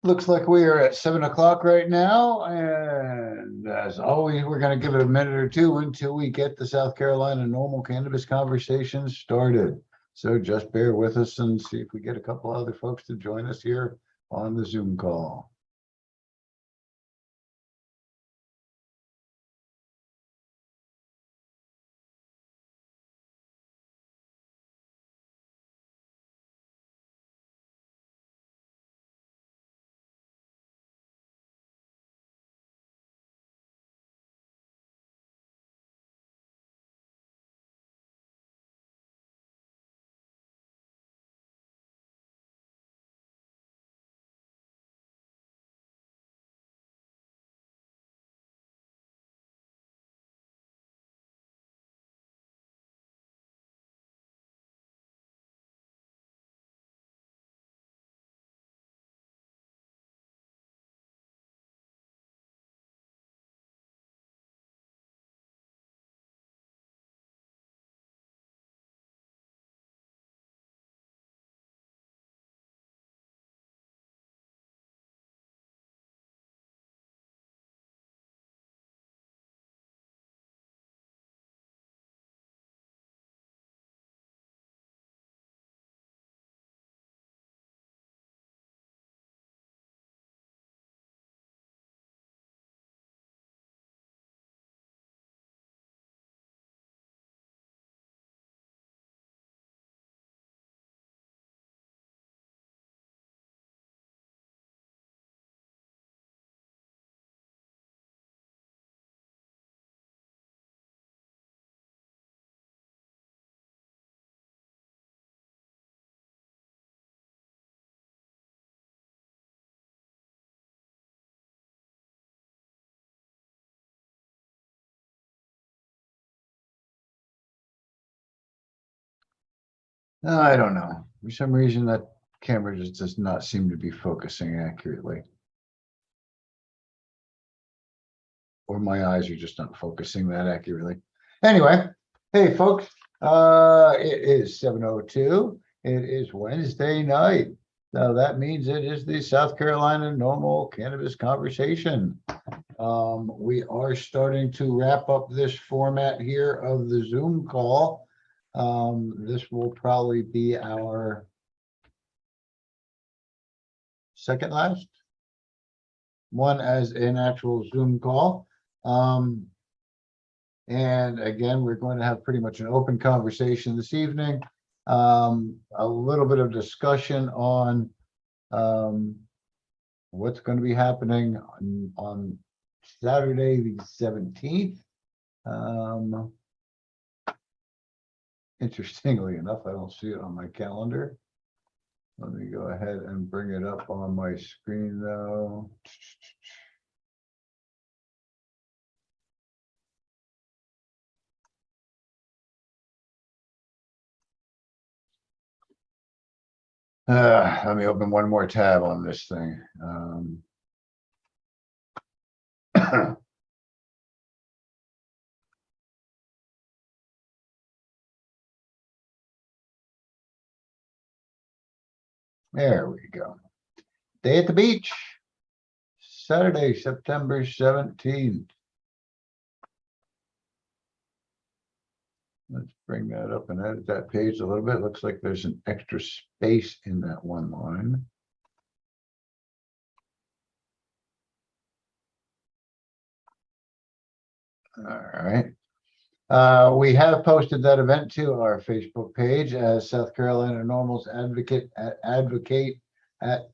Looks like we are at 7 o'clock right now, and as always, we're going to give it a minute or two until we get the South Carolina normal cannabis conversation started. So just bear with us and see if we get a couple other folks to join us here on the Zoom call. I don't know. For some reason, that camera just does not seem to be focusing accurately. Or my eyes are just not focusing that accurately. Anyway, hey folks, it is 7:02. It is Wednesday night. So that means it is the South Carolina normal cannabis conversation. We are starting to wrap up this format here of the Zoom call. This will probably be our second last one as an actual Zoom call. And again, we're going to have pretty much an open conversation this evening. A little bit of discussion on what's going to be happening on Saturday, the 17th. Interestingly enough, I don't see it on my calendar. Let me go ahead and bring it up on my screen though. Let me open one more tab on this thing. There we go. Day at the beach, Saturday, September 17th. Let's bring that up and edit that page a little bit. Looks like there's an extra space in that one line. All right. We have posted that event to our Facebook page as South Carolina Normal's advocate at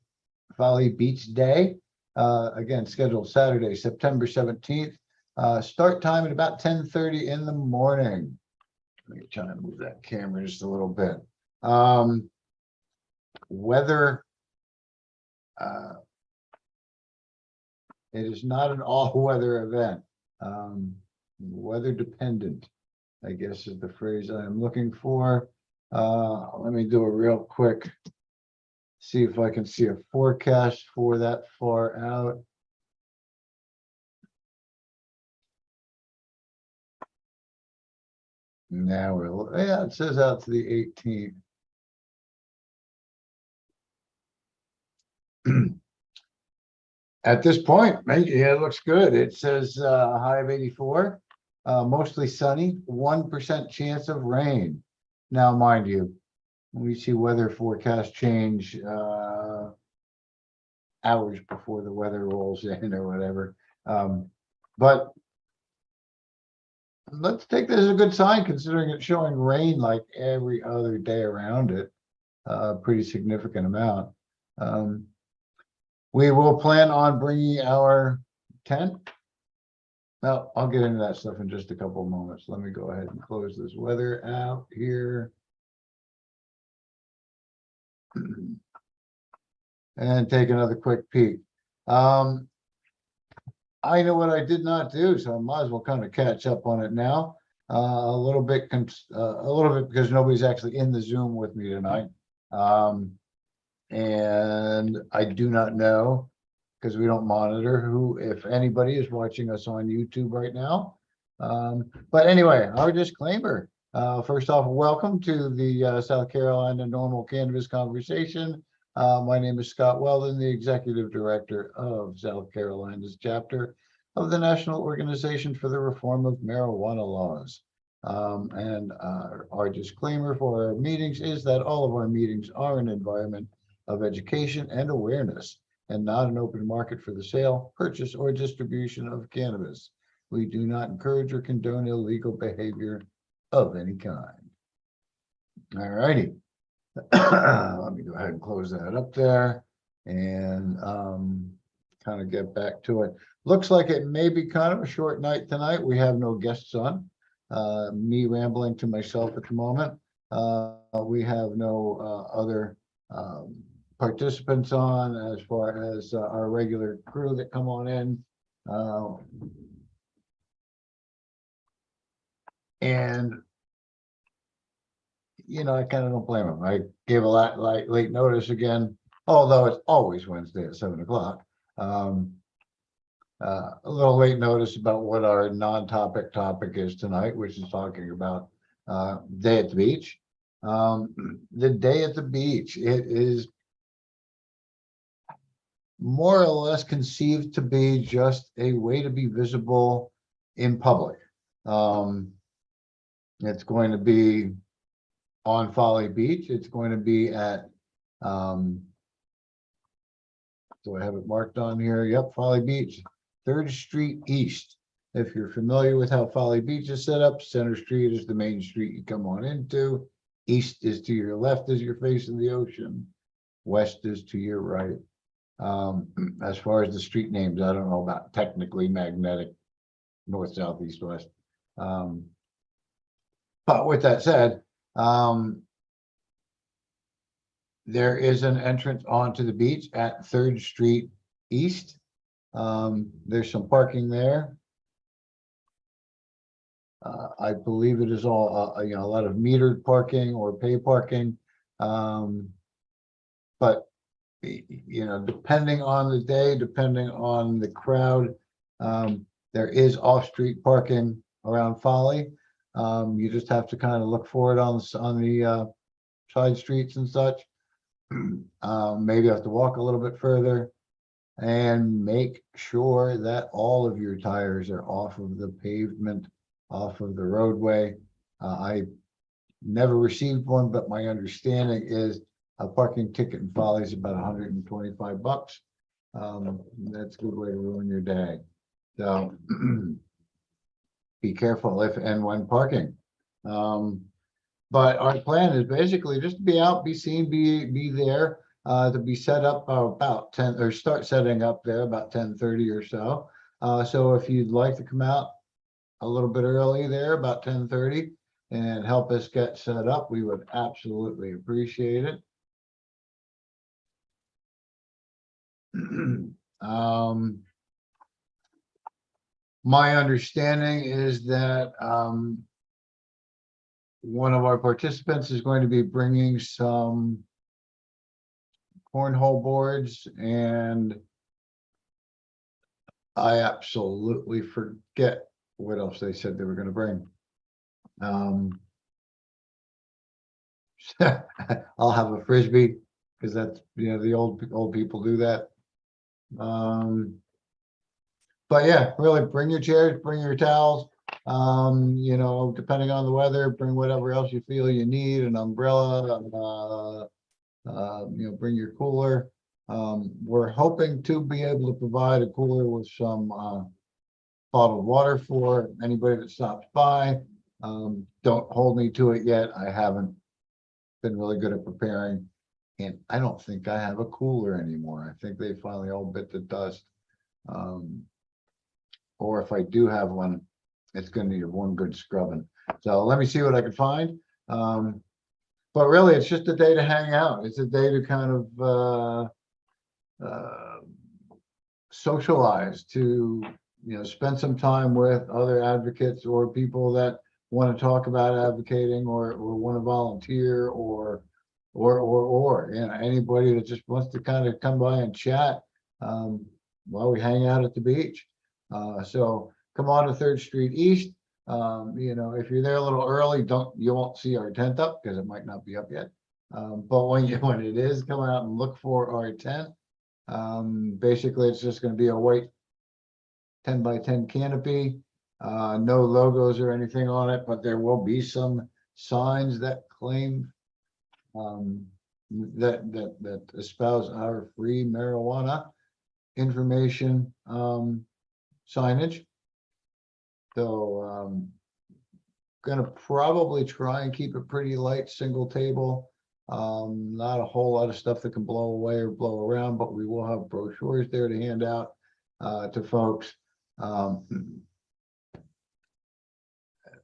Folly Beach Day. Again, scheduled Saturday, September 17th. Start time at about 10:30 in the morning. Let me try and move that camera just a little bit. Weather, it is not an all-weather event. Weather dependent, I guess is the phrase I am looking for. Let me do a real quick, see if I can see a forecast for that far out. Now we're, yeah, it says out to the 18th. At this point, yeah, it looks good. It says high of 84, mostly sunny, 1% chance of rain. Now, mind you, we see weather forecast change hours before the weather rolls in or whatever. But let's take this as a good sign, considering it's showing rain like every other day around it, a pretty significant amount. We will plan on bringing our tent. Well, I'll get into that stuff in just a couple of moments. Let me go ahead and close this weather out here. And take another quick peek. I know what I did not do, so I might as well kind of catch up on it now. A little bit because nobody's actually in the Zoom with me tonight. And I do not know, because we don't monitor who, if anybody is watching us on YouTube right now. But anyway, our disclaimer. First off, welcome to the South Carolina NORML Cannabis Conversation. My name is Scott Weldon, the Executive Director of South Carolina's chapter of the National Organization for the Reform of Marijuana Laws. And our disclaimer for our meetings is that all of our meetings are an environment of education and awareness, and not an open market for the sale, purchase, or distribution of cannabis. We do not encourage or condone illegal behavior of any kind. All righty. Let me go ahead and close that up there and kind of get back to it. Looks like it may be kind of a short night tonight. We have no guests on. Me rambling to myself at the moment. We have no other participants on as far as our regular crew that come on in. And you know, I kind of don't blame them. I gave a lot late notice again, although it's always Wednesday at 7 o'clock. A little late notice about what our non-topic topic is tonight, which is talking about day at the beach. The day at the beach, it is more or less conceived to be just a way to be visible in public. It's going to be on Folly Beach. It's going to be at, do I have it marked on here? Yep, Folly Beach, 3rd Street East. If you're familiar with how Folly Beach is set up, Center Street is the main street you come on into. East is to your left as you're facing the ocean. West is to your right. As far as the street names, I don't know about technically magnetic, north, south, east, west. But with that said, there is an entrance onto the beach at 3rd Street East. There's some parking there. I believe it is all, you know, a lot of metered parking or pay parking. But, you know, depending on the day, depending on the crowd, there is off-street parking around Folly. You just have to kind of look for it on the side streets and such. Maybe you have to walk a little bit further and make sure that all of your tires are off of the pavement, off of the roadway. I never received one, but my understanding is a parking ticket in Folly is about 125 bucks. That's a good way to ruin your day. So be careful if and when parking. But our plan is basically just to be out, be seen, be there, to be set up about 10 or start setting up there about 10:30 or so. So if you'd like to come out a little bit early there, about 10:30, and help us get set up, we would absolutely appreciate it. My understanding is that one of our participants is going to be bringing some cornhole boards, and I absolutely forget what else they said they were going to bring. I'll have a frisbee because that's, you know, the old people do that. But yeah, really bring your chairs, bring your towels. You know, depending on the weather, bring whatever else you feel you need, an umbrella, you know, bring your cooler. We're hoping to be able to provide a cooler with some bottled water for anybody that stops by. Don't hold me to it yet. I haven't been really good at preparing. And I don't think I have a cooler anymore. I think they finally all bit the dust. Or if I do have one, it's gonna need one good scrubbing. So let me see what I can find. But really, it's just a day to hang out. It's a day to kind of socialize, to, you know, spend some time with other advocates or people that want to talk about advocating or want to volunteer or you know, anybody that just wants to kind of come by and chat while we hang out at the beach. So come on to 3rd Street East. You know, if you're there a little early, you won't see our tent up because it might not be up yet. But when it is, come out and look for our tent. Basically, it's just going to be a white 10 by 10 canopy. No logos or anything on it, but there will be some signs that claim that espouse our free marijuana information signage. So gonna probably try and keep it pretty light, single table. Not a whole lot of stuff that can blow away or blow around, but we will have brochures there to hand out to folks. I'm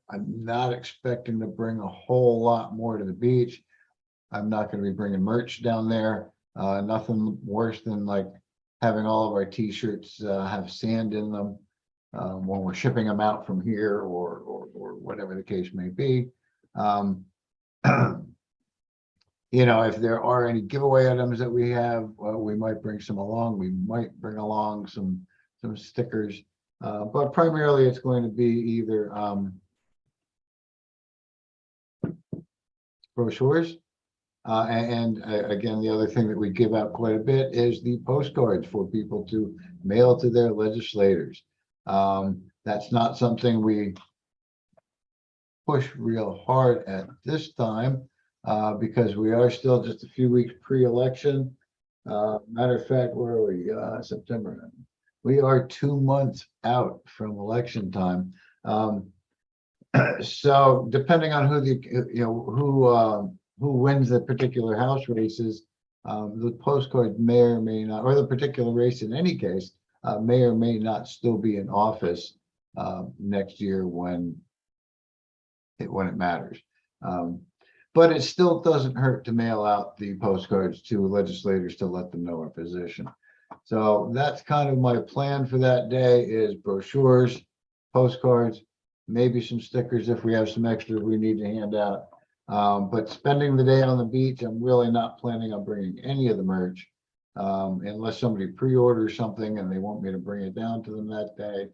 not expecting to bring a whole lot more to the beach. I'm not going to be bringing merch down there. Nothing worse than like having all of our t-shirts have sand in them when we're shipping them out from here or whatever the case may be. You know, if there are any giveaway items that we have, we might bring some along. We might bring along some stickers, but primarily it's going to be either brochures. And again, the other thing that we give out quite a bit is the postcards for people to mail to their legislators. That's not something we push real hard at this time because we are still just a few weeks pre-election. Matter of fact, where are we? September. We are 2 months out from election time. So depending on who wins the particular House races, the postcard may or may not, or the particular race in any case, may or may not still be in office next year when it matters. But it still doesn't hurt to mail out the postcards to legislators to let them know our position. So that's kind of my plan for that day is brochures, postcards, maybe some stickers if we have some extra we need to hand out. But spending the day on the beach, I'm really not planning on bringing any of the merch unless somebody pre-orders something and they want me to bring it down to them that day.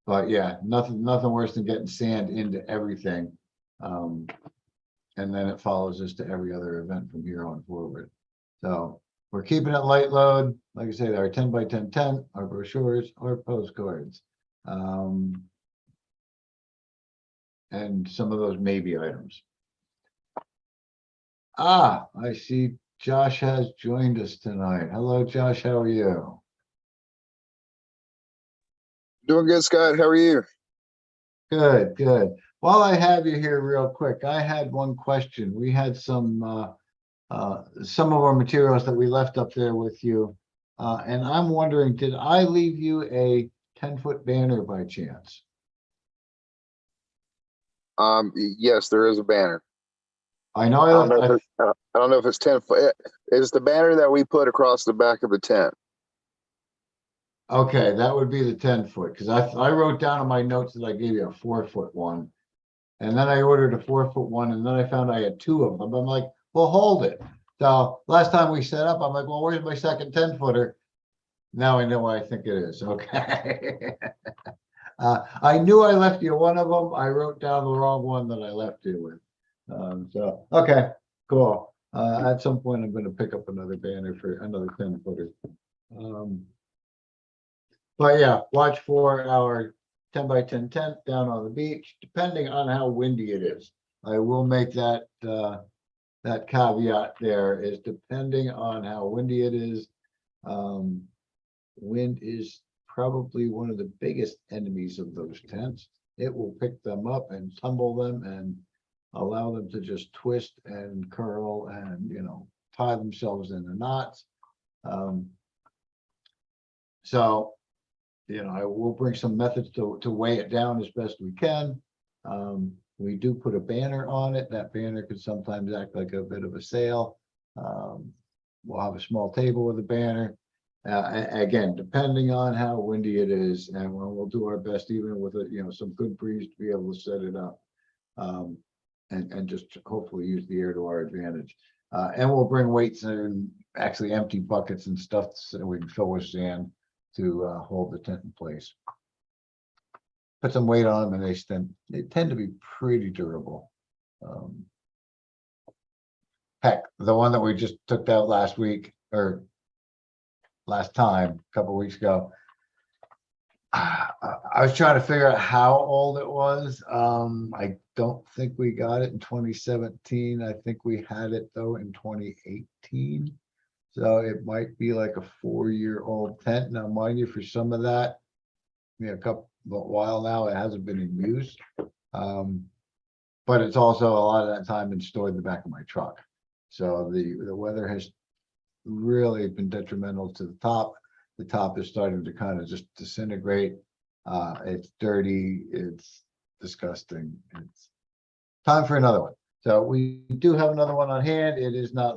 But yeah, nothing worse than getting sand into everything. And then it follows us to every other event from here on forward. So we're keeping it light load. Like I say, our 10 by 10 tent, our brochures, our postcards. And some of those maybe items. I see Josh has joined us tonight. Hello, Josh. How are you? Doing good, Scott. How are you? Good, good. While I have you here real quick, I had one question. We had some of our materials that we left up there with you. And I'm wondering, did I leave you a 10-foot banner by chance? Yes, there is a banner. I know I don't know if it's 10 foot. It's the banner that we put across the back of the tent. Okay, that would be the 10-foot because I wrote down in my notes that I gave you a 4-foot one. And then I ordered a 4-foot one, and then I found I had 2 of them. I'm like, well, hold it. So last time we set up, I'm like, well, where's my second 10-footer? Now I know why I think it is. Okay. I knew I left you one of them. I wrote down the wrong one that I left you with. So, okay, cool. At some point, I'm gonna pick up another banner for another 10-footer. But yeah, watch for our 10 by 10 tent down on the beach, depending on how windy it is. I will make that, that caveat there is depending on how windy it is. Wind is probably one of the biggest enemies of those tents. It will pick them up and tumble them and allow them to just twist and curl and, you know, tie themselves into knots. So, you know, I will bring some methods to weigh it down as best we can. We do put a banner on it. That banner could sometimes act like a bit of a sail. We'll have a small table with a banner. Again, depending on how windy it is, and we'll do our best, even with a, you know, some good breeze, to be able to set it up. And just hopefully use the air to our advantage. And we'll bring weights and actually empty buckets and stuff so we can fill with sand to hold the tent in place. Put some weight on them and they tend to be pretty durable. Heck, the one that we just took out last week or last time, a couple weeks ago, I was trying to figure out how old it was. I don't think we got it in 2017. I think we had it though in 2018. So it might be like a 4-year-old tent. Now, mind you, for some of that, you know, a while now, it hasn't been in use. But it's also a lot of that time been stored in the back of my truck. So the weather has really been detrimental to the top. The top is starting to kind of just disintegrate. It's dirty, it's disgusting. It's time for another one. So we do have another one on hand. It is not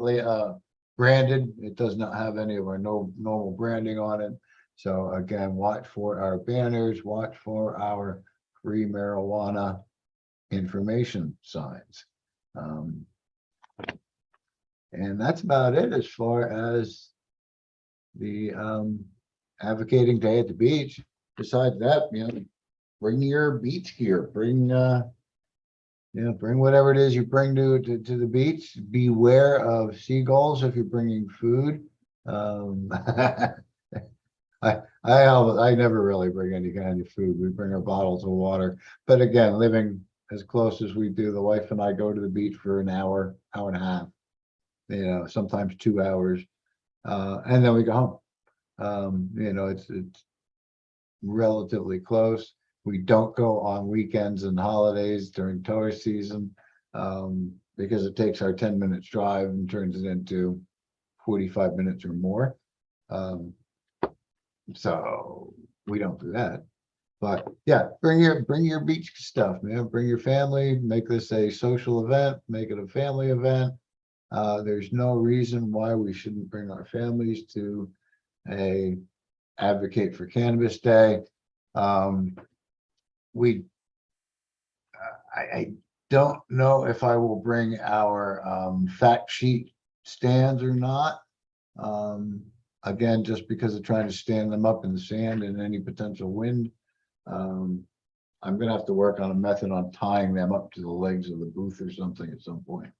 branded. It does not have any of our normal branding on it. So again, watch for our banners, watch for our free marijuana information signs. And that's about it as far as the advocating day at the beach. Besides that, you know, bring your beach gear, bring you know, bring whatever it is you bring to the beach. Beware of seagulls if you're bringing food. I never really bring any kind of food. We bring our bottles of water. But again, living as close as we do, the wife and I go to the beach for an hour, hour and a half, you know, sometimes 2 hours. And then we go home. You know, it's relatively close. We don't go on weekends and holidays during tourist season because it takes our 10 minutes drive and turns it into 45 minutes or more. So we don't do that. But yeah, bring your beach stuff, man. Bring your family, make this a social event, make it a family event. There's no reason why we shouldn't bring our families to a advocate for Cannabis Day. I don't know if I will bring our fact sheet stands or not. Again, just because of trying to stand them up in the sand and any potential wind. I'm gonna have to work on a method on tying them up to the legs of the booth or something at some point.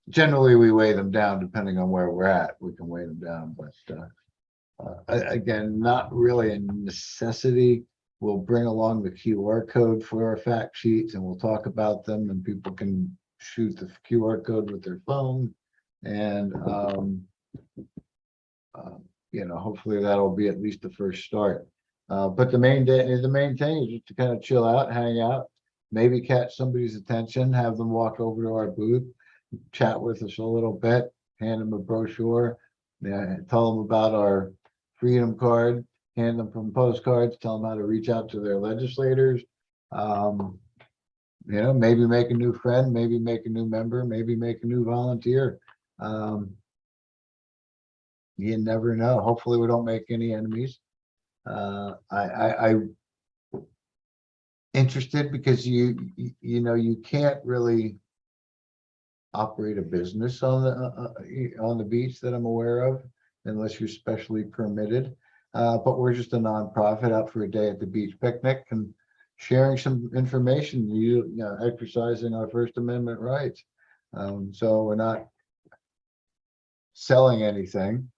Generally we weigh them down depending on where we're at. We can weigh them down, but again, not really a necessity. We'll bring along the QR code for our fact sheets and we'll talk about them and people can shoot the QR code with their phone. And, you know, hopefully that'll be at least the first start. But the main thing is just to kind of chill out, hang out, maybe catch somebody's attention, have them walk over to our booth, chat with us a little bit, hand them a brochure, tell them about our freedom card, hand them some postcards, tell them how to reach out to their legislators. You know, maybe make a new friend, maybe make a new member, maybe make a new volunteer. You never know. Hopefully we don't make any enemies. I interested because you know, you can't really operate a business on the beach that I'm aware of unless you're specially permitted. But we're just a nonprofit out for a day at the beach picnic, and sharing some information, you know, exercising our First Amendment rights. So we're not selling anything.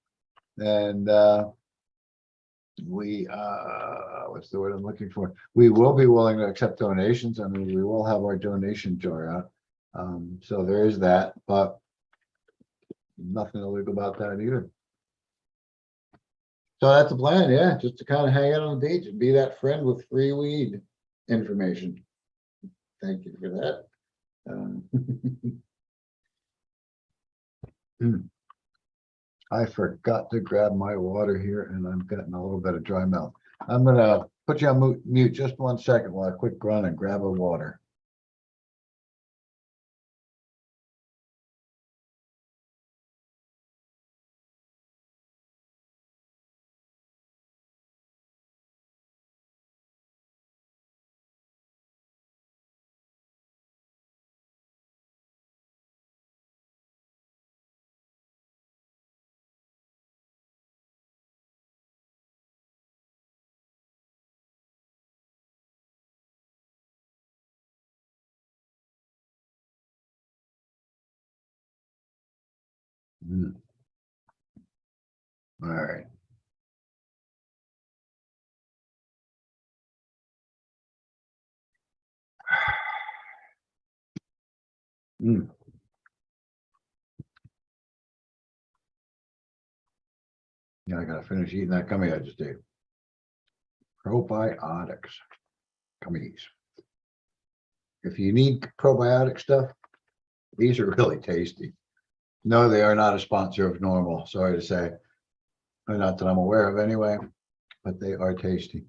And what's the word I'm looking for? We will be willing to accept donations. I mean, we will have our donation jar out. So there is that, but nothing illegal about that either. So that's the plan, yeah, just to kind of hang out on the beach and be that friend with free weed information. Thank you for that. I forgot to grab my water here and I'm getting a little bit of dry mouth. I'm gonna put you on mute just 1 second while I quick run and grab a water. All right. Yeah, I gotta finish eating that gummy I just ate. Probiotics gummies. If you need probiotic stuff, these are really tasty. No, they are not a sponsor of NORML, sorry to say. Or not that I'm aware of anyway, but they are tasty.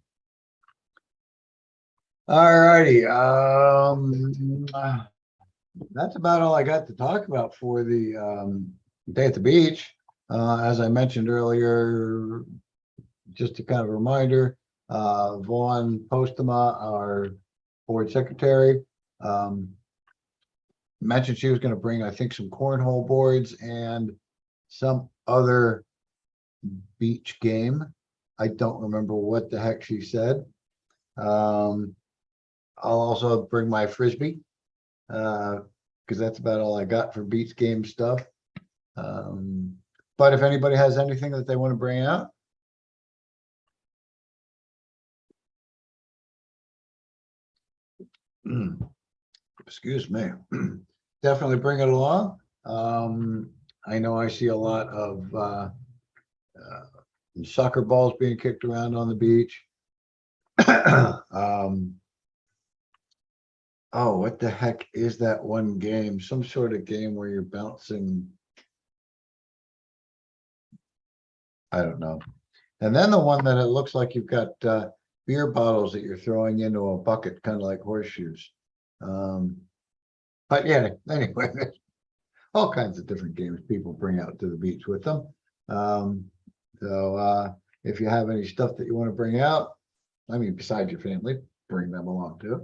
All righty. That's about all I got to talk about for the day at the beach. As I mentioned earlier, just a kind of reminder, Vaughn Postema, our board secretary, mentioned she was going to bring, I think, some cornhole boards and some other beach game. I don't remember what the heck she said. I'll also bring my Frisbee, because that's about all I got for beach game stuff. But if anybody has anything that they want to bring out. Excuse me. Definitely bring it along. I know I see a lot of soccer balls being kicked around on the beach. Oh, what the heck is that one game? Some sort of game where you're bouncing. I don't know. And then the one that it looks like you've got beer bottles that you're throwing into a bucket, kind of like horseshoes. But yeah, anyway, all kinds of different games people bring out to the beach with them. So if you have any stuff that you want to bring out, I mean, besides your family, bring them along too.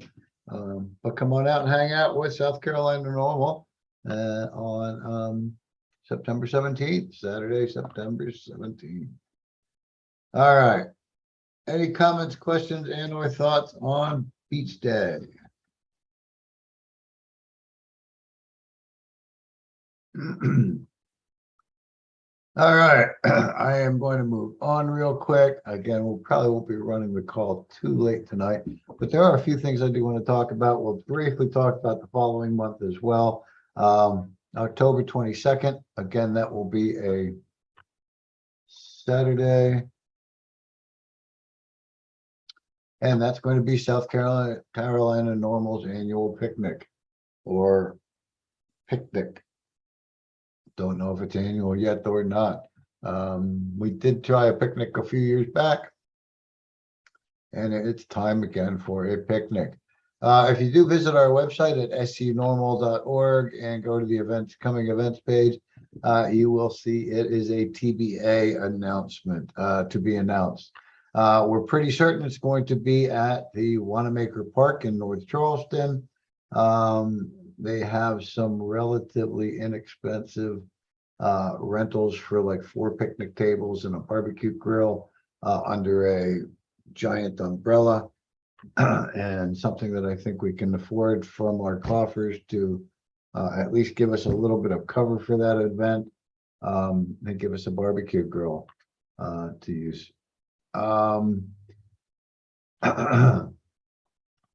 But come on out and hang out with South Carolina NORML on September 17th, Saturday, September 17th. All right. Any comments, questions, and or thoughts on Beach Day? All right, I am going to move on real quick. Again, we'll probably won't be running the call too late tonight, but there are a few things I do want to talk about. We'll briefly talk about the following month as well. October 22nd, again, that will be a Saturday. And that's going to be South Carolina NORML's annual picnic or picnic. Don't know if it's annual yet or not. We did try a picnic a few years back, and it's time again for a picnic. If you do visit our website at scnormal.org and go to the events, coming events page, you will see it is a TBA announcement to be announced. We're pretty certain it's going to be at the Wanamaker Park in North Charleston. They have some relatively inexpensive rentals for like 4 picnic tables and a barbecue grill under a giant umbrella. And something that I think we can afford from our coffers to at least give us a little bit of cover for that event. And give us a barbecue grill to use.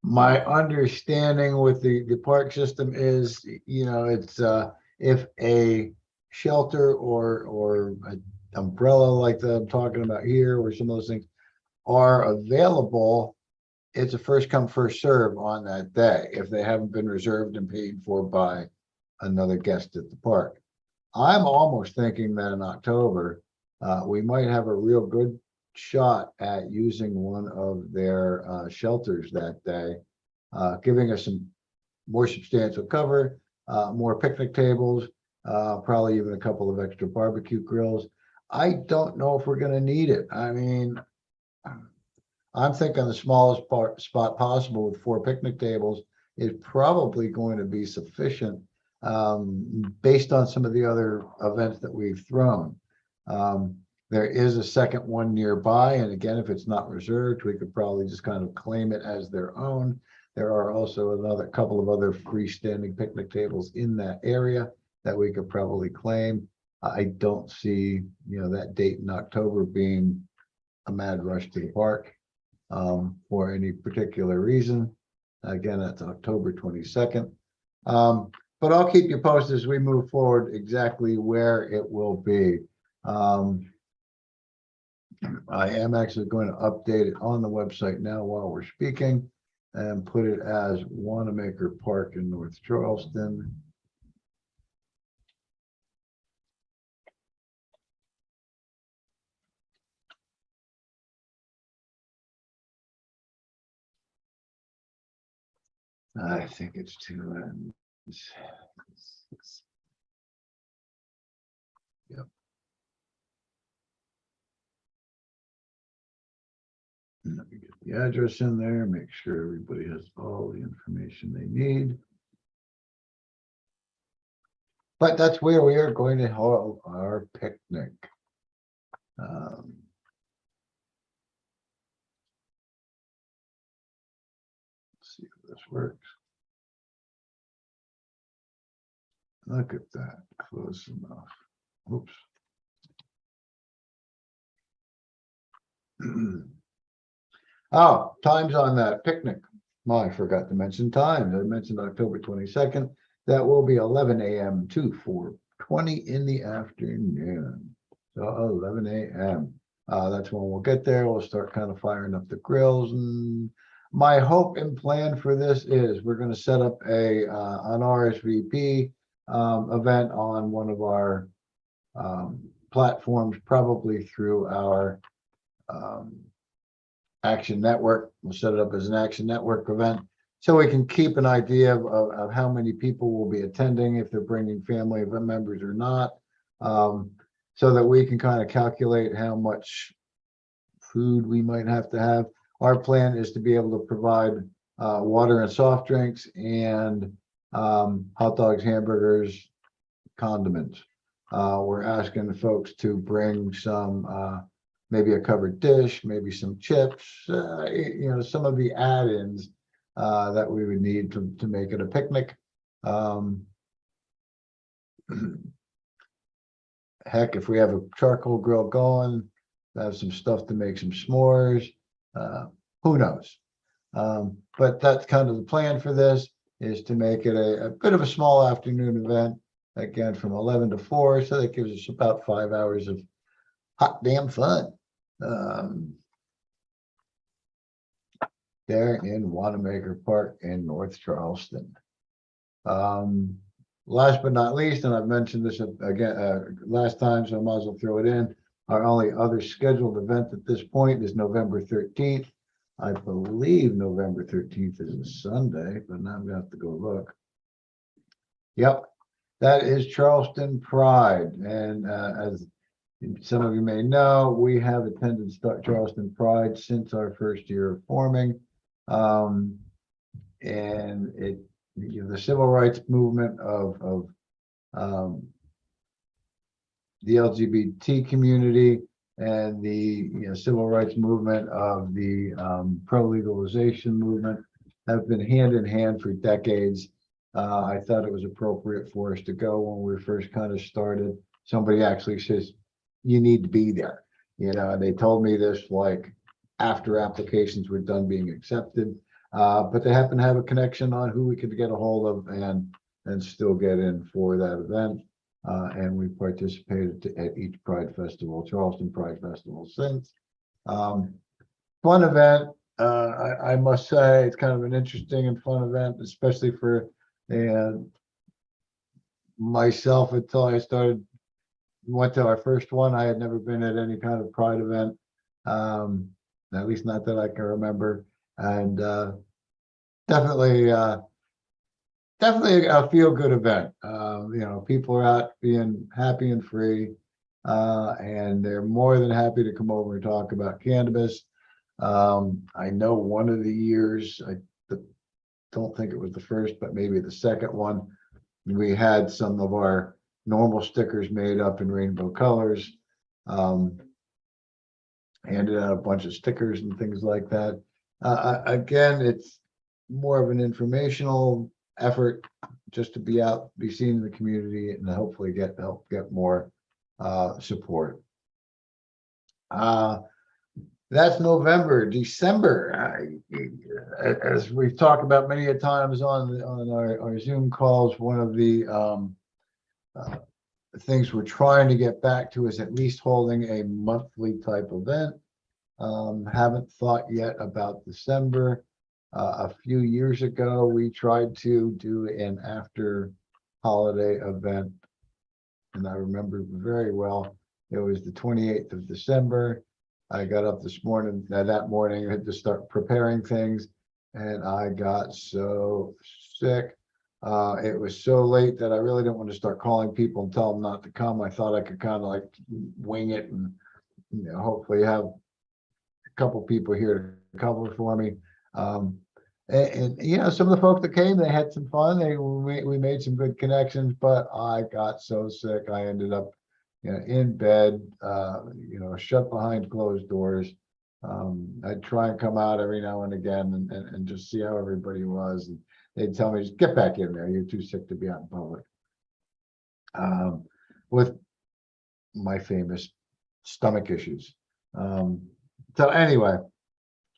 My understanding with the park system is, it's if a shelter or an umbrella like that I'm talking about here, or some of those things are available, it's a first come, first serve on that day if they haven't been reserved and paid for by another guest at the park. I'm almost thinking that in October, we might have a real good shot at using one of their shelters that day, giving us some more substantial cover, more picnic tables, probably even a couple of extra barbecue grills. I don't know if we're going to need it. I mean, I'm thinking the smallest spot possible with 4 picnic tables is probably going to be sufficient, based on some of the other events that we've thrown. There is a second one nearby, and again, if it's not reserved, we could probably just kind of claim it as their own. There are also another couple of other freestanding picnic tables in that area that we could probably claim. I don't see, that date in October being a mad rush to the park for any particular reason. Again, that's October 22nd. But I'll keep you posted as we move forward exactly where it will be. I am actually going to update it on the website now while we're speaking and put it as Wanamaker Park in North Charleston. I think it's 2 ends. Yep. Let me get the address in there, make sure everybody has all the information they need. But that's where we are going to hold our picnic. Let's see if this works. Look at that, close enough. Oops. Oh, times on that picnic. Well, I forgot to mention times. I mentioned October 22nd. That will be 11 a.m. to 4:20 in the afternoon. So 11 a.m. That's when we'll get there. We'll start kind of firing up the grills. And my hope and plan for this is we're going to set up an RSVP event on one of our platforms, probably through our Action Network. We'll set it up as an Action Network event so we can keep an idea of how many people will be attending, if they're bringing family members or not, so that we can kind of calculate how much food we might have to have. Our plan is to be able to provide water and soft drinks and hot dogs, hamburgers, condiments. We're asking the folks to bring some maybe a covered dish, maybe some chips, some of the add-ins that we would need to make it a picnic. Heck, if we have a charcoal grill going, have some stuff to make some s'mores, who knows? But that's kind of the plan for this, is to make it a bit of a small afternoon event, again, from 11 to 4. So that gives us about 5 hours of hot damn fun. There in Wanamaker Park in North Charleston. Last but not least, and I've mentioned this again last time, so I might as well throw it in. Our only other scheduled event at this point is November 13th. I believe November 13th is a Sunday, but now I'm gonna have to go look. Yep, that is Charleston Pride, and as some of you may know, we have attended Charleston Pride since our first year of forming. And the civil rights movement of the LGBT community and the civil rights movement of the pro-legalization movement have been hand in hand for decades. I thought it was appropriate for us to go when we first kind of started. Somebody actually says, you need to be there. And they told me this like after applications were done being accepted. But they happen to have a connection on who we could get a hold of and still get in for that event. And we participated at each Pride Festival, Charleston Pride Festival since. Fun event. I must say it's kind of an interesting and fun event, especially for myself until I went to our first one. I had never been at any kind of Pride event, at least not that I can remember. And definitely a feel-good event. People are out being happy and free, and they're more than happy to come over and talk about cannabis. I know one of the years, I don't think it was the first, but maybe the second one, we had some of our NORML stickers made up in rainbow colors. Handed out a bunch of stickers and things like that. Again, it's more of an informational effort just to be out, be seen in the community, and hopefully help get more support. That's November. December, as we've talked about many a times on our Zoom calls, one of the things we're trying to get back to is at least holding a monthly type event. Haven't thought yet about December. A few years ago, we tried to do an after holiday event, and I remember very well. It was the 28th of December. I got up this morning, that morning, I had to start preparing things, and I got so sick. It was so late that I really didn't want to start calling people and tell them not to come. I thought I could kind of like wing it and hopefully have a couple people here to cover for me. And some of the folks that came, they had some fun. We made some good connections, but I got so sick. I ended up in bed, shut behind closed doors. I'd try and come out every now and again and just see how everybody was. And they'd tell me, just get back in there. You're too sick to be out in public. With my famous stomach issues. So anyway,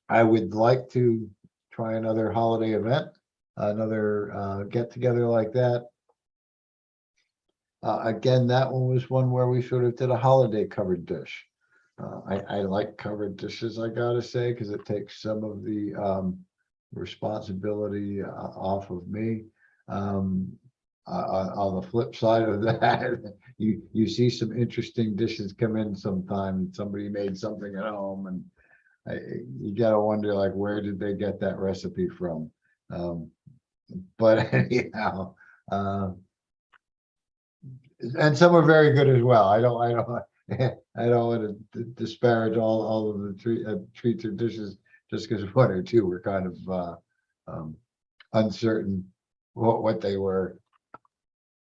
I would like to try another holiday event, another get together like that. Again, that one was one where we sort of did a holiday covered dish. I like covered dishes, I gotta say, because it takes some of the responsibility off of me. On the flip side of that, you see some interesting dishes come in sometime. Somebody made something at home, and you gotta wonder, like, where did they get that recipe from? But anyhow, and some are very good as well. I don't want to disparage all of the treats or dishes just because one or two were kind of uncertain what they were.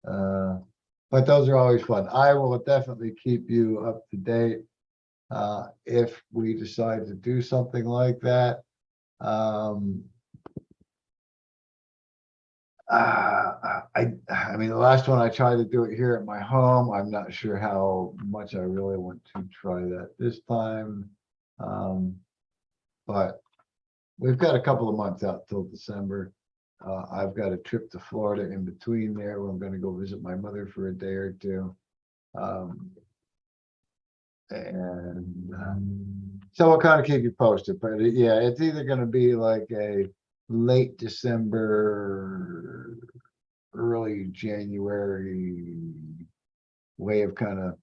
But those are always fun. I will definitely keep you up to date if we decide to do something like that. I mean, the last one I tried to do it here at my home. I'm not sure how much I really want to try that this time. But we've got a couple of months out till December. I've got a trip to Florida in between there where I'm going to go visit my mother for a day or two. So I'll kind of keep you posted, but yeah, it's either going to be like a late December, early January way of kind of,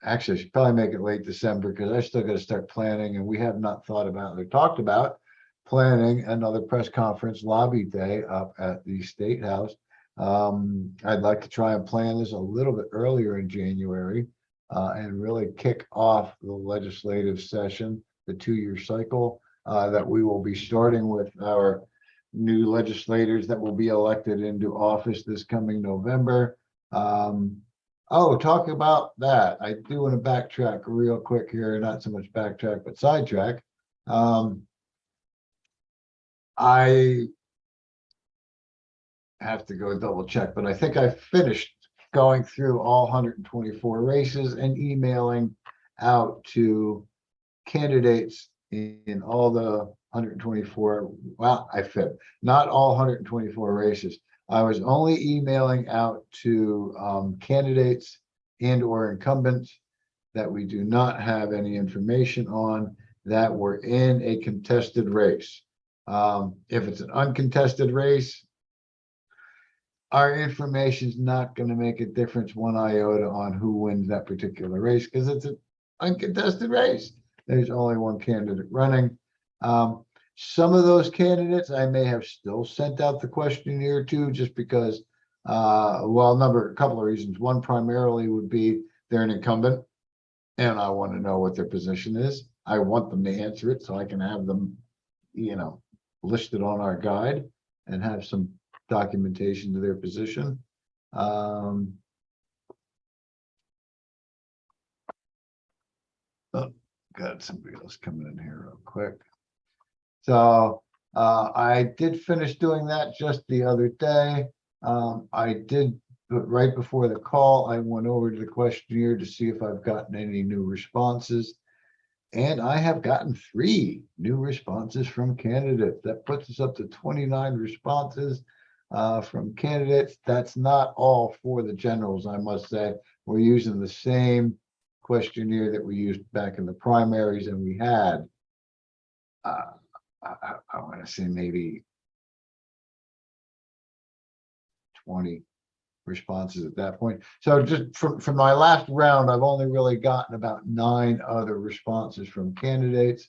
actually I should probably make it late December because I still got to start planning, and we have not thought about or talked about planning another press conference lobby day up at the State House. I'd like to try and plan this a little bit earlier in January and really kick off the legislative session, the 2-year cycle that we will be starting with our new legislators that will be elected into office this coming November. Oh, talk about that. I do want to backtrack real quick here, not so much backtrack, but sidetrack. I have to go double check, but I think I finished going through all 124 races and emailing out to candidates in all the 124. Well, I fib, not all 124 races. I was only emailing out to candidates and or incumbents that we do not have any information on that were in a contested race. If it's an uncontested race, our information is not going to make a difference one iota on who wins that particular race because it's an uncontested race. There's only one candidate running. Some of those candidates I may have still sent out the questionnaire to just because, well, a couple of reasons. One primarily would be they're an incumbent and I want to know what their position is. I want them to answer it so I can have them, listed on our guide and have some documentation to their position. Oh, got somebody else coming in here real quick. So I did finish doing that just the other day. I did, but right before the call, I went over to the questionnaire to see if I've gotten any new responses. And I have gotten 3 new responses from candidates. That puts us up to 29 responses from candidates. That's not all for the generals, I must say. We're using the same questionnaire that we used back in the primaries, and we had, I want to say maybe 20 responses at that point. So just from my last round, I've only really gotten about 9 other responses from candidates.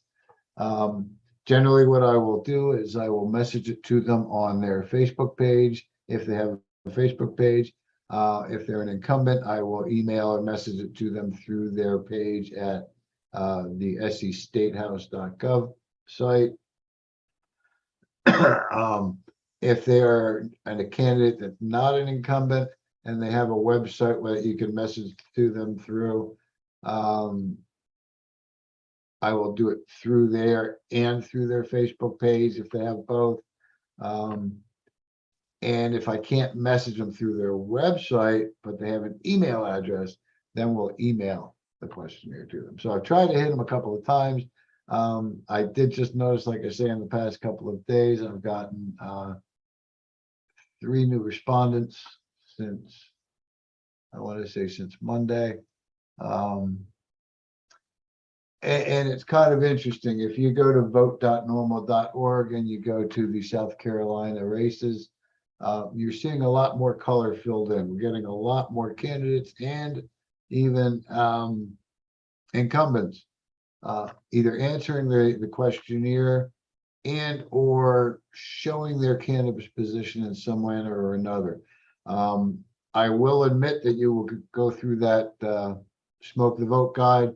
Generally, what I will do is I will message it to them on their Facebook page if they have a Facebook page. If they're an incumbent, I will email or message it to them through their page at the sestatehouse.gov site. If they're a candidate that's not an incumbent and they have a website where you can message to them through, I will do it through there and through their Facebook page if they have both. And if I can't message them through their website, but they have an email address, then we'll email the questionnaire to them. So I've tried to hit them a couple of times. I did just notice, like I say, in the past couple of days, I've gotten 3 new respondents since, I want to say since Monday. And it's kind of interesting. If you go to vote.normal.org and you go to the South Carolina races, you're seeing a lot more color filled in. We're getting a lot more candidates and even incumbents either answering the questionnaire and or showing their cannabis position in some manner or another. I will admit that you will go through that Smoke the Vote guide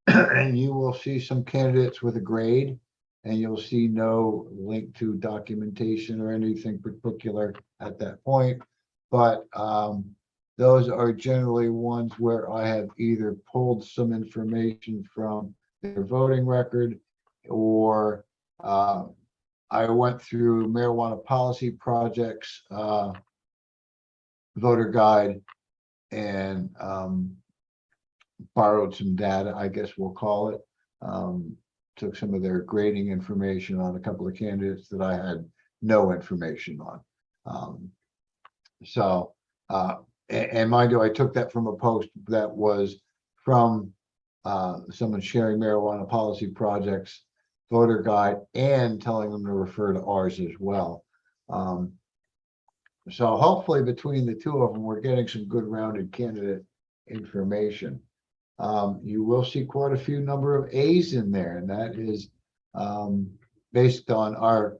and you will see some candidates with a grade and you'll see no link to documentation or anything particular at that point. But those are generally ones where I have either pulled some information from their voting record or I went through Marijuana Policy Project's voter guide and borrowed some data, I guess we'll call it. Took some of their grading information on a couple of candidates that I had no information on. And mind you, I took that from a post that was from someone sharing Marijuana Policy Project's voter guide and telling them to refer to ours as well. So hopefully between the 2 of them, we're getting some good rounded candidate information. You will see quite a few number of A's in there, and that is based on our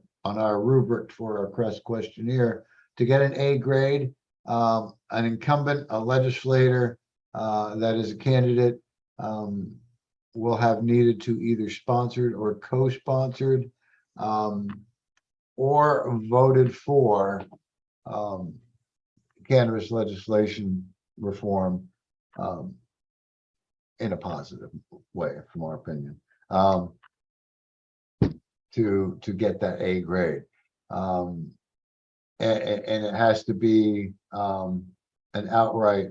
rubric for our CREST questionnaire. To get an A grade, an incumbent, a legislator that is a candidate will have needed to either sponsored or co-sponsored or voted for cannabis legislation reform in a positive way, from our opinion, to get that A grade. And it has to be an outright,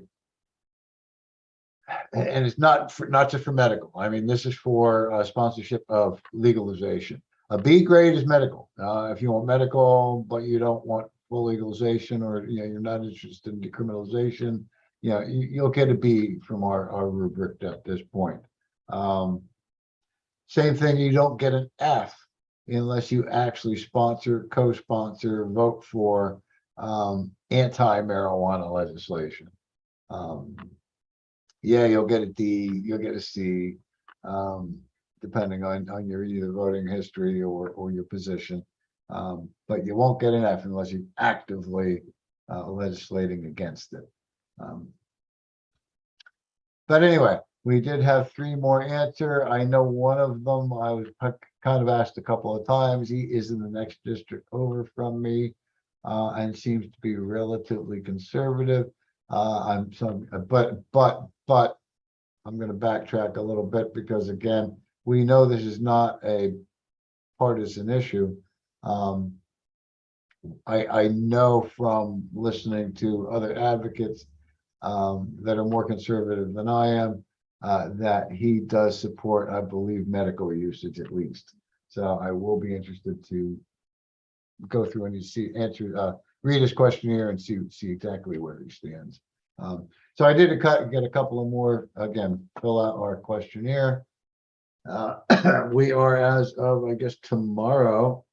and it's not just for medical. I mean, this is for sponsorship of legalization. A B grade is medical. If you want medical, but you don't want full legalization, or you're not interested in decriminalization, you'll get a B from our rubric at this point. Same thing, you don't get an F unless you actually sponsor, co-sponsor, vote for anti-marijuana legislation. Yeah, you'll get a D, you'll get a C, depending on your either voting history or your position. But you won't get an F unless you're actively legislating against it. But anyway, we did have 3 more answer. I know one of them I was kind of asked a couple of times. He is in the next district over from me, and seems to be relatively conservative. But I'm going to backtrack a little bit, because again, we know this is not a partisan issue. I know from listening to other advocates that are more conservative than I am, that he does support, I believe, medical usage at least. So I will be interested to go through and read his questionnaire and see exactly where he stands. So I did get a couple of more, again, fill out our questionnaire. We are, as of, I guess, tomorrow,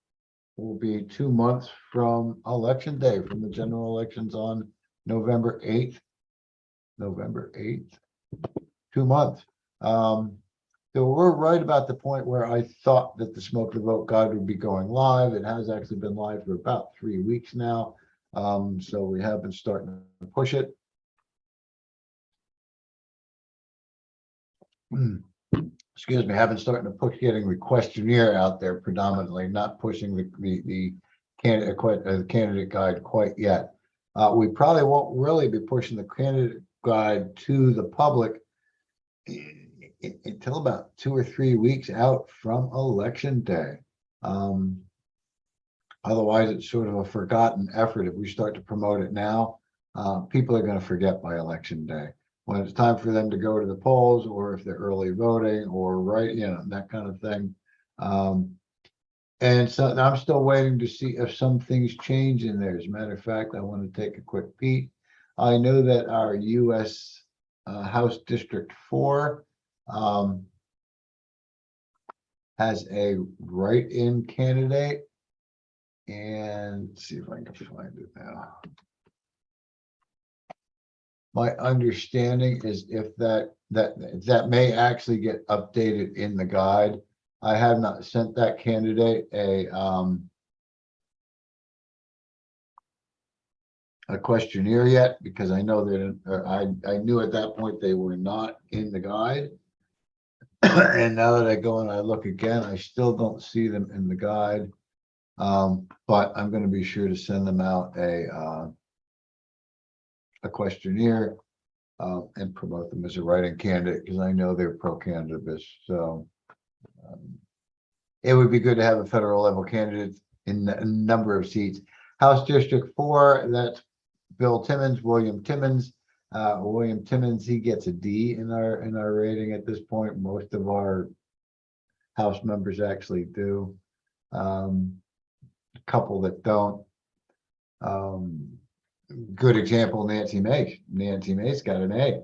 will be 2 months from election day, from the general elections on November 8th. November 8th, 2 months. So we're right about the point where I thought that the Smoke the Vote guide would be going live. It has actually been live for about 3 weeks now. So we have been starting to push it. Excuse me, have been starting to push getting the questionnaire out there predominantly, not pushing the candidate guide quite yet. We probably won't really be pushing the candidate guide to the public until about 2 or 3 weeks out from election day. Otherwise, it's sort of a forgotten effort. If we start to promote it now, people are going to forget by election day, when it's time for them to go to the polls, or if they're early voting, or that kind of thing. And so I'm still waiting to see if some things change in there. As a matter of fact, I want to take a quick peek. I know that our U.S. House District 4 has a write-in candidate. And let's see if I can find it now. My understanding is if that may actually get updated in the guide. I have not sent that candidate a questionnaire yet, because I know that I knew at that point they were not in the guide. And now that I go and I look again, I still don't see them in the guide. But I'm going to be sure to send them out a questionnaire and promote them as a write-in candidate, because I know they're pro-cannabis. So it would be good to have a federal level candidate in a number of seats. House District 4, that's Bill Timmons, William Timmons. William Timmons, he gets a D in our rating at this point. Most of our House members actually do. A couple that don't. Good example, Nancy Mace. Nancy Mace got an A.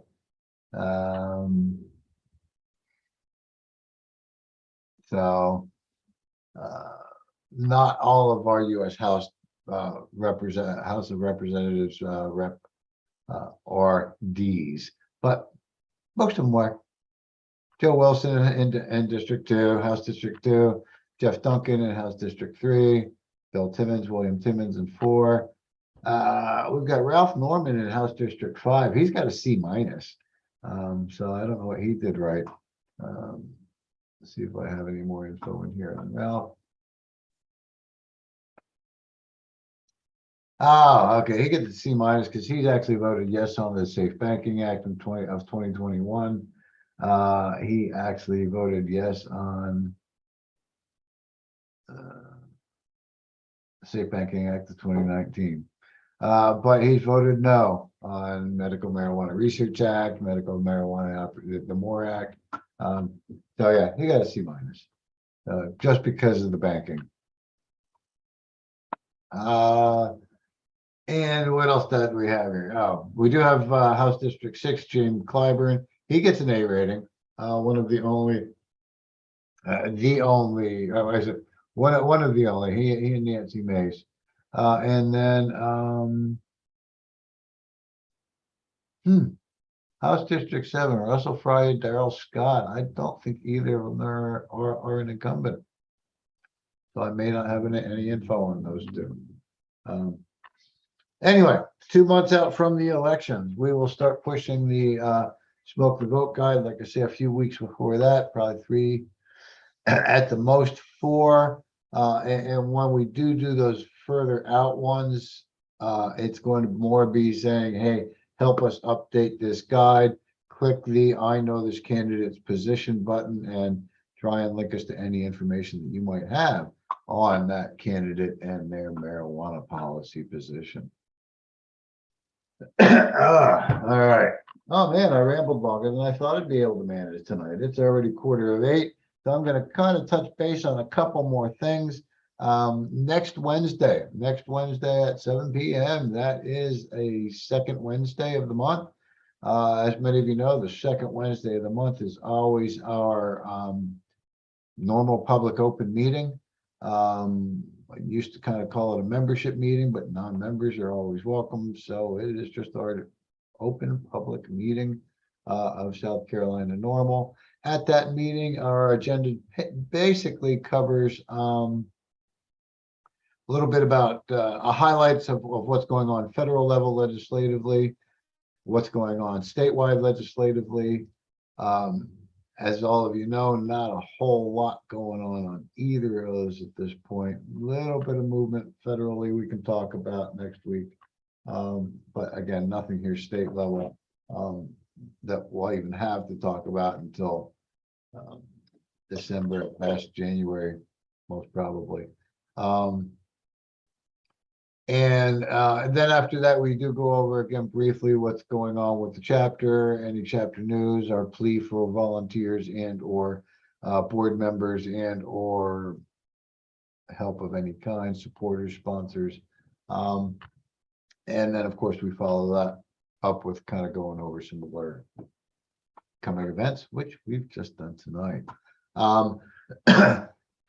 Not all of our U.S. House House of Representatives are D's, but most of them were. Joe Wilson in District 2, House District 2, Jeff Duncan in House District 3, Bill Timmons, William Timmons in 4. We've got Ralph Norman in House District 5. He's got a C minus. So I don't know what he did right. Let's see if I have any more info in here on Ralph. Oh, okay, he gets a C minus because he's actually voted yes on the Safe Banking Act of 2021. He actually voted yes on Safe Banking Act of 2019. But he's voted no on Medical Marijuana Research Act, Medical Marijuana, the MORE Act. So yeah, he got a C minus, just because of the banking. And what else do we have here? Oh, we do have House District 6, James Clyburn. He gets an A rating. One of the only, is it one of the only, he and Nancy Mace. And then House District 7, Russell Fry, Darrell Scott. I don't think either of them are an incumbent. So I may not have any info on those two. Anyway, 2 months out from the elections, we will start pushing the smoke the vote guide. Like I say, a few weeks before that, probably 3, at the most 4. And when we do those further out ones, it's going to more be saying, hey, help us update this guide. Click the I know this candidate's position button and try and link us to any information that you might have on that candidate and their marijuana policy position. All right. Oh man, I rambled longer than I thought I'd be able to manage tonight. It's already 7:45, so I'm going to kind of touch base on a couple more things. Next Wednesday at 7 p.m. That is a second Wednesday of the month. As many of you know, the second Wednesday of the month is always our normal public open meeting. I used to kind of call it a membership meeting, but non-members are always welcome. So it is just our open public meeting of South Carolina NORML. At that meeting, our agenda basically covers a little bit about highlights of what's going on federal level legislatively, what's going on statewide legislatively. As all of you know, not a whole lot going on either of those at this point. A little bit of movement federally we can talk about next week. But again, nothing here state level that we'll even have to talk about until December, past January, most probably. And then after that, we do go over again briefly what's going on with the chapter, any chapter news, our plea for volunteers and or board members and or help of any kind, supporters, sponsors. And then, of course, we follow that up with kind of going over some of our coming events, which we've just done tonight.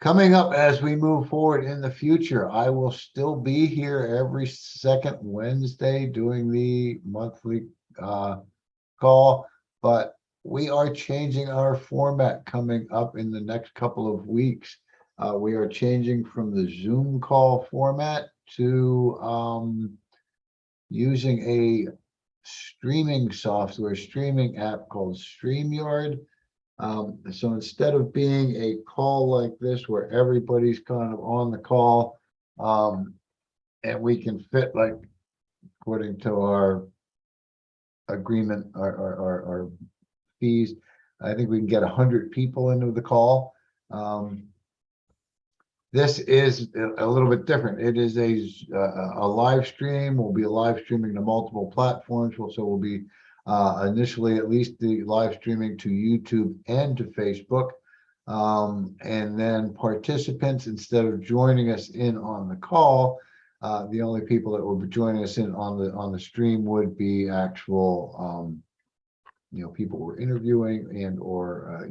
Coming up as we move forward in the future, I will still be here every second Wednesday doing the monthly call, but we are changing our format coming up in the next couple of weeks. We are changing from the Zoom call format to using a streaming app called StreamYard. So instead of being a call like this where everybody's kind of on the call, and we can fit, like, according to our agreement, our fees, I think we can get 100 people into the call. This is a little bit different. It is a live stream. We'll be live streaming to multiple platforms. So we'll be initially at least the live streaming to YouTube and to Facebook. And then participants, instead of joining us in on the call, the only people that will be joining us in on the stream would be actual people we're interviewing and or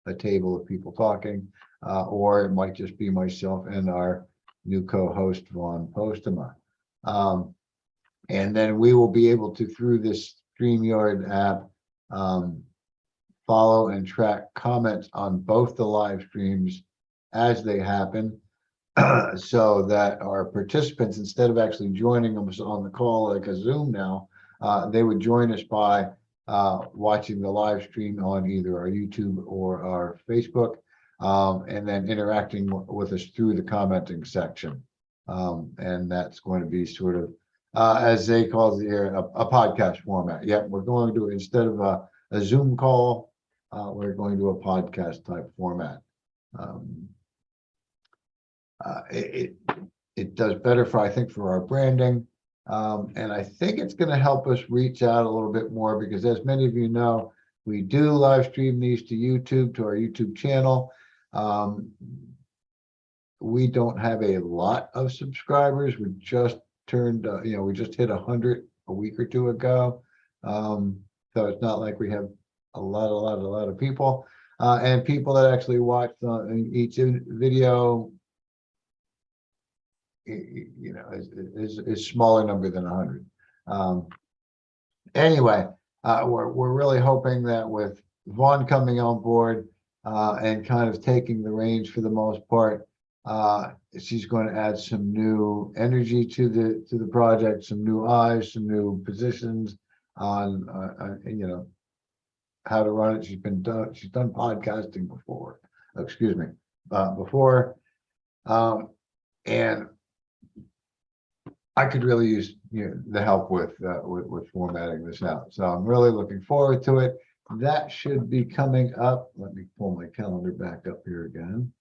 a table of people talking, or it might just be myself and our new co-host Vaughn Postema. And then we will be able to, through this StreamYard app, follow and track comments on both the live streams as they happen, so that our participants, instead of actually joining us on the call like a Zoom now, they would join us by watching the live stream on either our YouTube or our Facebook, and then interacting with us through the commenting section. And that's going to be sort of, as they call it here, a podcast format. Yep, we're going to, instead of a Zoom call, we're going to a podcast type format. It does better for, I think, for our branding. And I think it's going to help us reach out a little bit more because, as many of you know, we do live stream these to YouTube, to our YouTube channel. We don't have a lot of subscribers. We just turned, we just hit 100 a week or two ago. So it's not like we have a lot of people. And people that actually watch each video, is smaller number than 100. Anyway, we're really hoping that with Vaughn coming on board and kind of taking the reins for the most part, she's going to add some new energy to the project, some new eyes, some new positions on how to run it. She's done podcasting before. Excuse me, before, and I could really use the help with formatting this out. So I'm really looking forward to it. That should be coming up. Let me pull my calendar back up here again.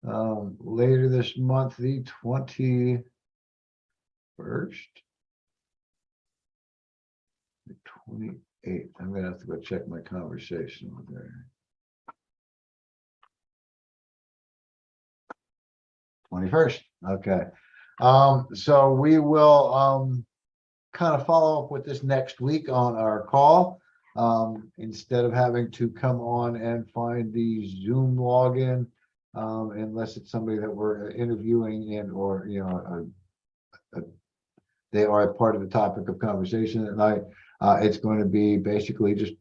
Later this month, the 21st, the 28th. I'm gonna have to go check my conversation with her. 21st. Okay. So we will kind of follow up with this next week on our call. Instead of having to come on and find the Zoom login, unless it's somebody that we're interviewing and or they are a part of the topic of conversation at night. It's going to be basically just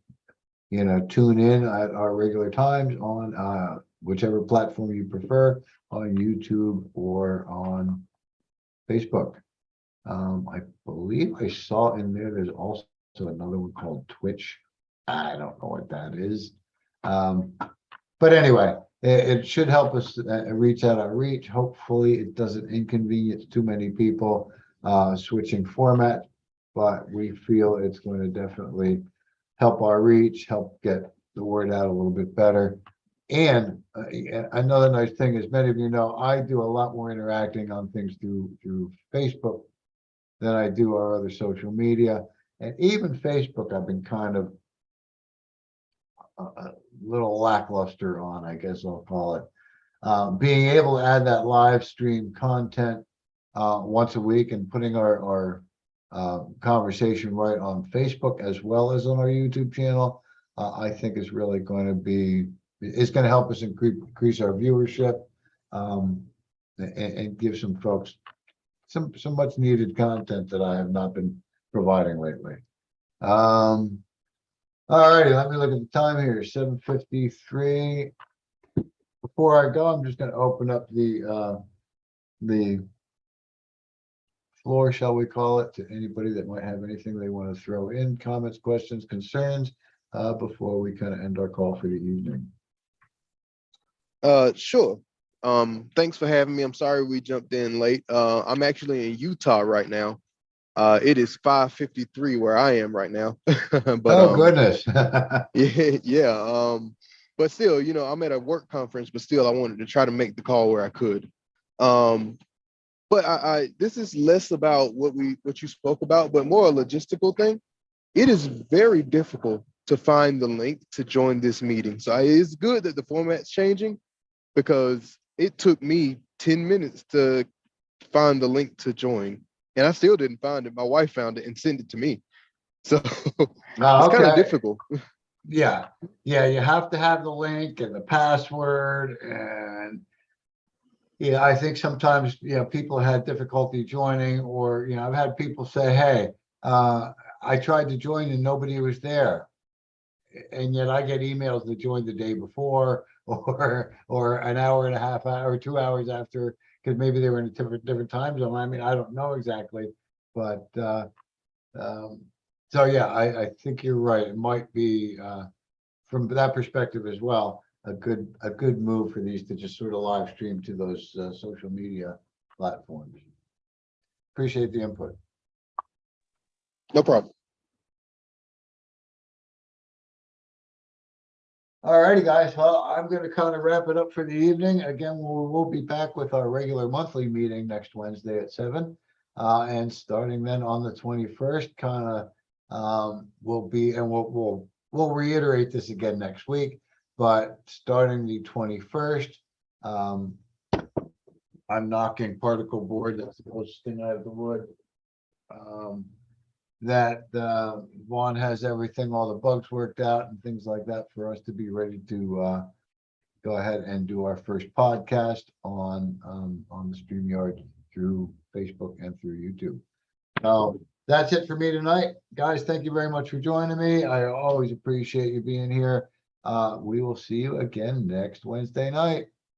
tune in at our regular times on whichever platform you prefer, on YouTube or on Facebook. I believe I saw in there's also another one called Twitch. I don't know what that is. But anyway, it should help us reach out our reach. Hopefully it doesn't inconvenience too many people switching format, but we feel it's going to definitely help our reach, help get the word out a little bit better. And another nice thing, as many of you know, I do a lot more interacting on things through Facebook than I do our other social media. And even Facebook, I've been kind of a little lackluster on, I guess I'll call it. Being able to add that live stream content once a week and putting our conversation right on Facebook as well as on our YouTube channel, I think is really going to be, it's going to help us increase our viewership and give some folks some much needed content that I have not been providing lately. All righty, let me look at the time here, 7:53. Before I go, I'm just going to open up the floor, shall we call it, to anybody that might have anything they want to throw in, comments, questions, concerns, before we kind of end our call for the evening. Sure. Thanks for having me. I'm sorry we jumped in late. I'm actually in Utah right now. It is 5:53 where I am right now. But oh goodness. yeah. But still, I'm at a work conference, but still I wanted to try to make the call where I could. But I this is less about what you spoke about, but more a logistical thing. It is very difficult to find the link to join this meeting. So it's good that the format's changing, because it took me 10 minutes to find the link to join, and I still didn't find it. My wife found it and sent it to me. So it's kind of difficult. Yeah, you have to have the link and the password, and I think sometimes people had difficulty joining, or I've had people say, hey, I tried to join and nobody was there, and yet I get emails that joined the day before or an hour and a half or 2 hours after, because maybe they were in a different time zone. I mean, I don't know exactly, but so yeah, I think you're right. It might be from that perspective as well a good move for these to just sort of live stream to those social media platforms. Appreciate the input. No problem. All righty, guys. Well, I'm gonna kind of wrap it up for the evening. Again, we'll be back with our regular monthly meeting next Wednesday at 7. And starting then on the 21st, kind of, we'll reiterate this again next week, but starting the 21st, I'm knocking particle board. That's the closest thing I have to wood. That Vaughn has everything, all the bugs worked out and things like that for us to be ready to go ahead and do our first podcast on the StreamYard through Facebook and through YouTube. So that's it for me tonight. Guys, thank you very much for joining me. I always appreciate you being here. We will see you again next Wednesday night.